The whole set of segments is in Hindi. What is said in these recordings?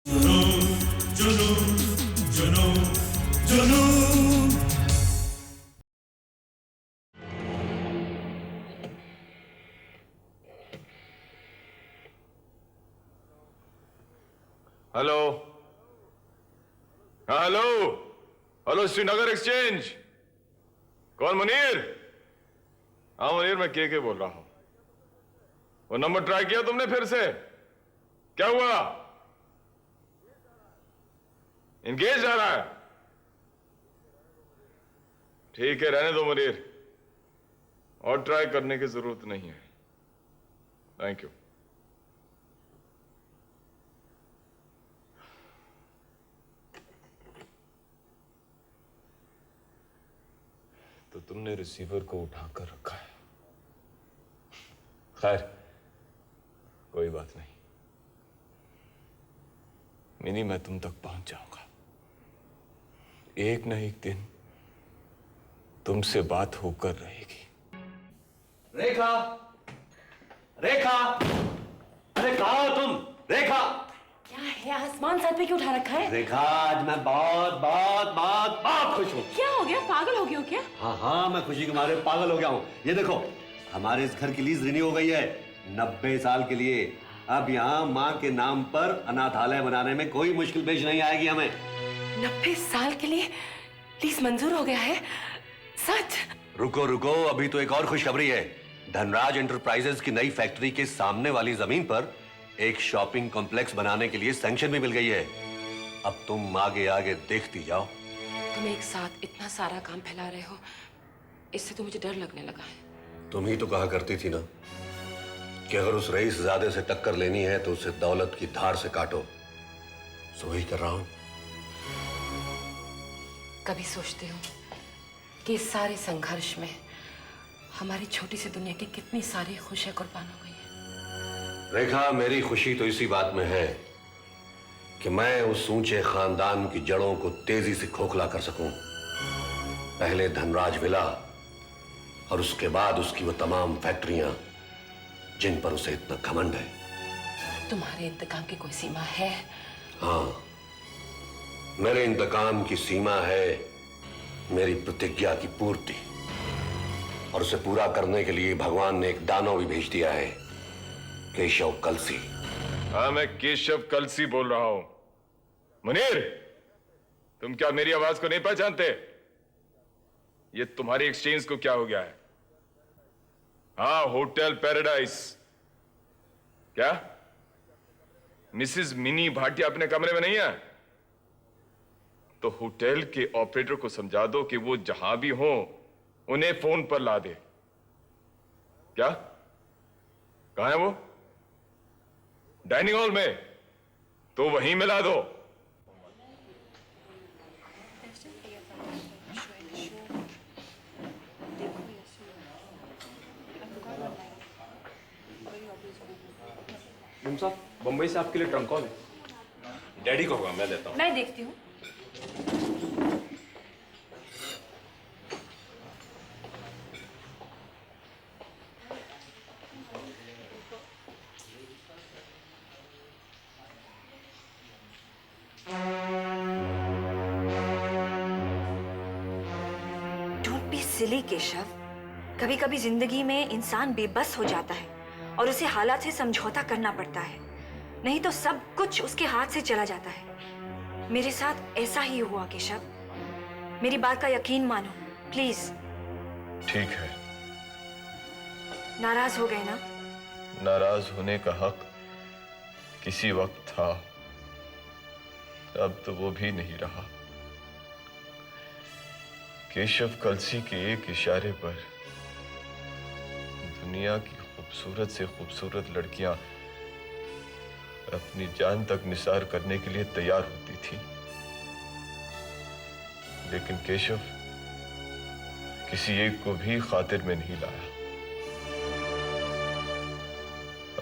जुनून जुनून जुनून जुनून। हेलो। हाँ हेलो। Hello Srinagar exchange. कौन? मुनीर? हाँ मुनीर, मैं के बोल रहा हूं। वो नंबर ट्राई किया तुमने फिर से? क्या हुआ? इंगेज आ रहा है? ठीक है, रहने दो मुनीर, और ट्राई करने की जरूरत नहीं है। Thank you. तो तुमने रिसीवर को उठाकर रखा है। खैर, कोई बात नहीं। मिनी, मैं तुम तक पहुंच जाऊंगा। एक न एक दिन तुमसे बात होकर रहेगी। रेखा, रेखा, अरे कहाँ हो तुम? रेखा, क्या है? आसमान सर पे क्यों उठा रखा है? रेखा, आज मैं बहुत बहुत बहुत बहुत खुश हूँ। क्या हो गया? पागल हो गए हो क्या? हाँ हाँ, मैं खुशी के मारे पागल हो गया हूँ। ये देखो, हमारे इस घर की लीज रिन्यू हो गई है 90 साल के लिए। अब यहाँ माँ के नाम पर अनाथालय बनाने में कोई मुश्किल पेश नहीं आएगी हमें। 90 साल के लिए लीज मंजूर हो गया है? सच? रुको रुको, अभी तो एक और खुशखबरी है। धनराज एंटरप्राइजेज की नई फैक्ट्री के सामने वाली जमीन पर एक शॉपिंग कॉम्प्लेक्स बनाने के लिए सैंक्शन भी मिल गई है। अब तुम आगे आगे देखती जाओ। तुम एक साथ इतना सारा काम फैला रहे हो, इससे तो मुझे डर लगने लगा है। तुम ही तो कहा करती थी ना कि अगर उस रईसजादे से टक्कर लेनी है तो उसे दौलत की धार से काटो। सो वही कर रहा हूं। कभी सोचते हो कि इस सारे संघर्ष में हमारी छोटी सी दुनिया की कितनी सारी खुशियां कुर्बान हो गई है? रेखा, मेरी खुशी तो इसी बात में है कि मैं उस ऊंचे खानदान की जड़ों को तेजी से खोखला कर सकूं। पहले धनराज विला और उसके बाद उसकी वो तमाम फैक्ट्रियां जिन पर उसे इतना घमंड है। तुम्हारे इंतकाम की कोई सीमा है? हाँ, मेरे इंतकाम की सीमा है मेरी प्रतिज्ञा की पूर्ति, और उसे पूरा करने के लिए भगवान ने एक दानव भी भेज दिया है, केशव कलसी। हाँ, मैं केशव कलसी बोल रहा हूं। मुनीर, तुम क्या मेरी आवाज को नहीं पहचानते? ये तुम्हारी एक्सचेंज को क्या हो गया है? हाँ, होटल पैराडाइज। क्या मिसेस मिनी भाटिया अपने कमरे में नहीं है? तो होटल के ऑपरेटर को समझा दो कि वो जहां भी हो उन्हें फोन पर ला दे। क्या? कहां है वो? डाइनिंग हॉल में? तो वहीं मिला दो। साहब, बंबई से आपके लिए ट्रंक कॉल है। डैडी को होगा, मैं लेता हूं। मैं देखती हूँ। Don't be silly Keshav. कभी कभी जिंदगी में इंसान बेबस हो जाता है और उसे हालात से समझौता करना पड़ता है, नहीं तो सब कुछ उसके हाथ से चला जाता है। मेरे साथ ऐसा ही हुआ केशव। मेरी बात का यकीन मानो प्लीज। ठीक है। नाराज हो गए ना? नाराज होने का हक किसी वक्त था, अब तो वो भी नहीं रहा। केशव कलसी के एक इशारे पर दुनिया की खूबसूरत से खूबसूरत लड़कियां अपनी जान तक निसार करने के लिए तैयार होती थी, लेकिन केशव किसी एक को भी खातिर में नहीं लाया।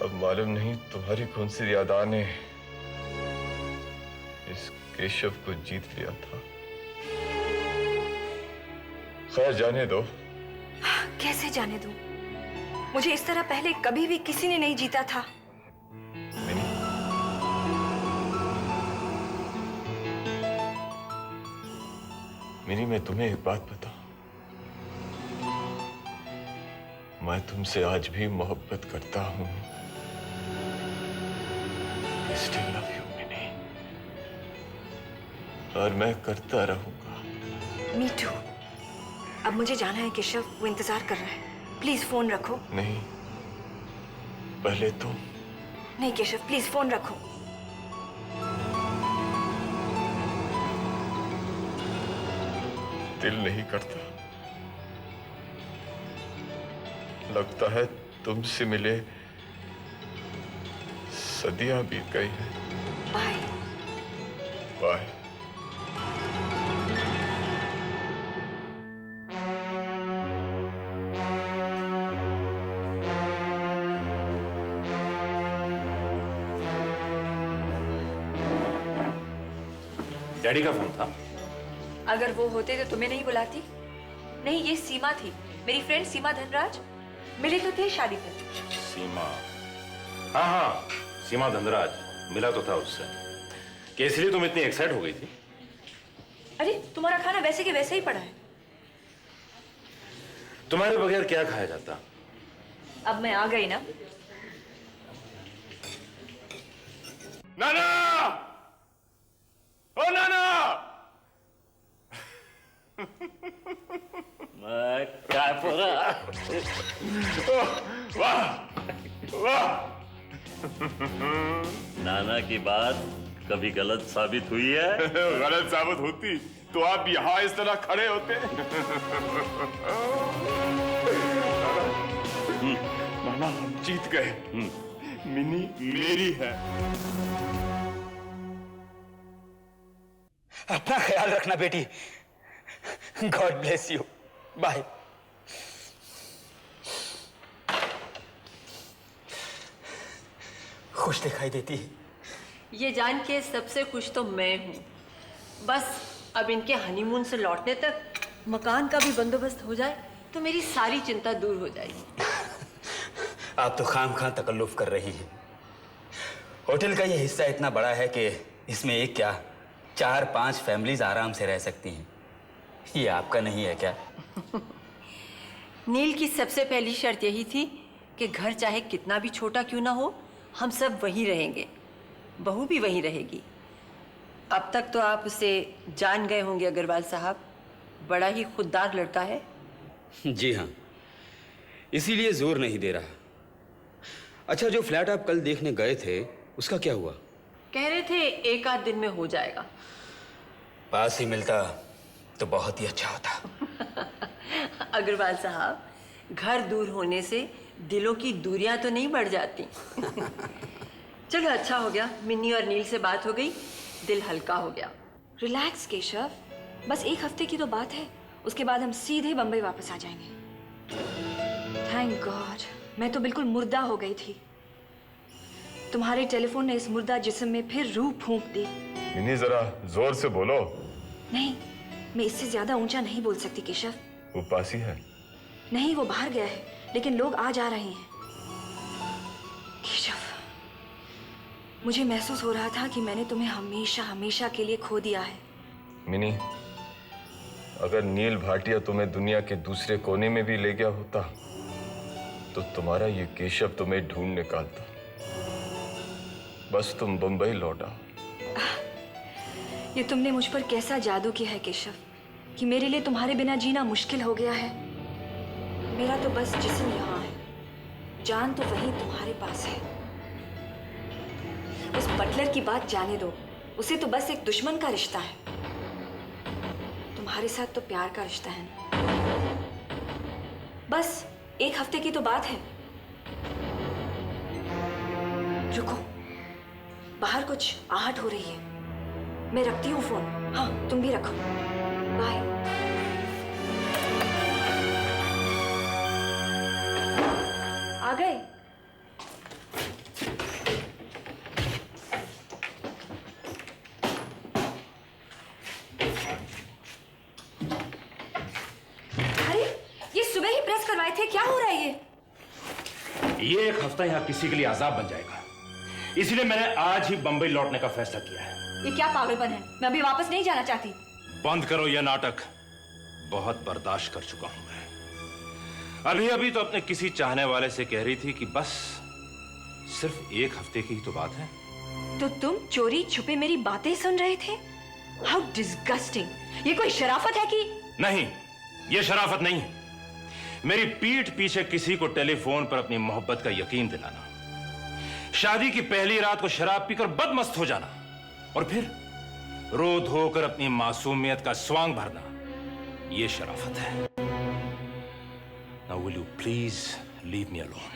अब मालूम नहीं तुम्हारी कौन सी यादा ने इस केशव को जीत लिया था। खैर, जाने दो। कैसे जाने दूं? मुझे इस तरह पहले कभी भी किसी ने नहीं जीता था। मिनी, मिनी, मैं तुम्हें एक बात बताऊं, मैं तुमसे आज भी मोहब्बत करता हूं। I still love you, Mini, और मैं करता रहूंगा। Me too. अब मुझे जाना है केशव, वो इंतजार कर रहा है। प्लीज फोन रखो। नहीं, पहले तुम। नहीं केशव, प्लीज फोन रखो। दिल नहीं करता, लगता है तुमसे मिले सदियां बीत गई हैं। बाय। बाय। डैडी का फोन था। अगर वो होते तो तुम्हें नहीं बुलाती। नहीं, ये सीमा थी, मेरी फ्रेंड सीमा धनराज। मिले तो थे शादी पर। सीमा? हाँ हाँ, सीमा धनराज, मिला तो था उससे। कि इसलिए तुम इतनी एक्साइट हो गई थी? अरे तुम्हारा खाना वैसे के वैसे ही पड़ा है। तुम्हारे बगैर क्या खाया जाता? अब मैं आ गई ना। नाना! ओ नाना! काय पोरा, वाह! वाह! नाना की बात कभी गलत साबित हुई है? गलत साबित होती तो आप यहां इस तरह खड़े होते। नाना, हम जीत गए। मिनी मेरी है। अपना ख्याल रखना बेटी। God bless you. बाय। खुश दिखाई देती है। ये जान के सबसे खुश तो मैं हूँ। बस अब इनके हनीमून से लौटने तक मकान का भी बंदोबस्त हो जाए तो मेरी सारी चिंता दूर हो जाएगी। आप तो खामखा तकल्लुफ कर रही हैं। होटल का ये हिस्सा इतना बड़ा है कि इसमें एक क्या 4-5 फैमिलीज आराम से रह सकती हैं। ये आपका नहीं है क्या? नील की सबसे पहली शर्त यही थी कि घर चाहे कितना भी छोटा क्यों ना हो, हम सब वहीं रहेंगे, बहू भी वहीं रहेगी। अब तक तो आप उसे जान गए होंगे अग्रवाल साहब, बड़ा ही खुददार लड़का है। जी हाँ, इसीलिए जोर नहीं दे रहा। अच्छा, जो फ्लैट आप कल देखने गए थे उसका क्या हुआ? कह रहे थे 1 आध दिन में हो जाएगा। पास ही मिलता तो बहुत ही अच्छा होता। अग्रवाल साहब, घर दूर होने से दिलों की दूरियां तो नहीं बढ़ जाती। चलो अच्छा हो गया, मिन्नी और नील से बात हो गई, दिल हल्का हो गया। रिलैक्स केशव, बस 1 हफ्ते की तो बात है, उसके बाद हम सीधे बंबई वापस आ जाएंगे। थैंक गॉड, मैं तो बिल्कुल मुर्दा हो गई थी। तुम्हारे टेलीफोन ने इस मुर्दा जिस्म में फिर रूह फूंक दी। मिनी, जरा जोर से बोलो। नहीं, मैं इससे ज्यादा ऊंचा नहीं बोल सकती केशव। वो पास ही है। नहीं, वो बाहर गया है, लेकिन लोग आ जा रहे हैं। केशव, मुझे महसूस हो रहा था कि मैंने तुम्हें हमेशा हमेशा के लिए खो दिया है। मिनी, अगर नील भाटिया तुम्हें दुनिया के दूसरे कोने में भी ले गया होता तो तुम्हारा ये केशव तुम्हें ढूंढ निकालता। बस तुम बंबई लौटा। ये तुमने मुझ पर कैसा जादू किया है केशव कि मेरे लिए तुम्हारे बिना जीना मुश्किल हो गया है। मेरा तो बस जिस्म यहाँ है, जान तो वहीं तुम्हारे पास है। उस बटलर की बात जाने दो, उसे तो बस एक दुश्मन का रिश्ता है। तुम्हारे साथ तो प्यार का रिश्ता है ना। बस 1 हफ्ते की तो बात है। रुको, बाहर कुछ आहट हो रही है। मैं रखती हूँ फोन। हाँ, तुम भी रखो। बाय। आ गए? अरे, ये सुबह ही प्रेस करवाए थे, क्या हो रहा है ये 1 हफ्ता यहाँ किसी के लिए अजाब बन जाएगा, इसलिए मैंने आज ही बंबई लौटने का फैसला किया है। ये क्या पागलपन है? मैं अभी वापस नहीं जाना चाहती। बंद करो ये नाटक। बहुत बर्दाश्त कर चुका हूं मैं। अभी अभी तो अपने किसी चाहने वाले से कह रही थी कि बस सिर्फ 1 हफ्ते की ही तो बात है। तो तुम चोरी छुपे मेरी बातें सुन रहे थे? How disgusting! ये कोई शराफत है कि? नहीं, ये शराफत नहीं है। मेरी पीठ पीछे किसी को टेलीफोन पर अपनी मोहब्बत का यकीन दिलाना, शादी की पहली रात को शराब पीकर बदमस्त हो जाना और फिर रो धोकर अपनी मासूमियत का स्वांग भरना, ये शराफत है। Now will you please leave me alone?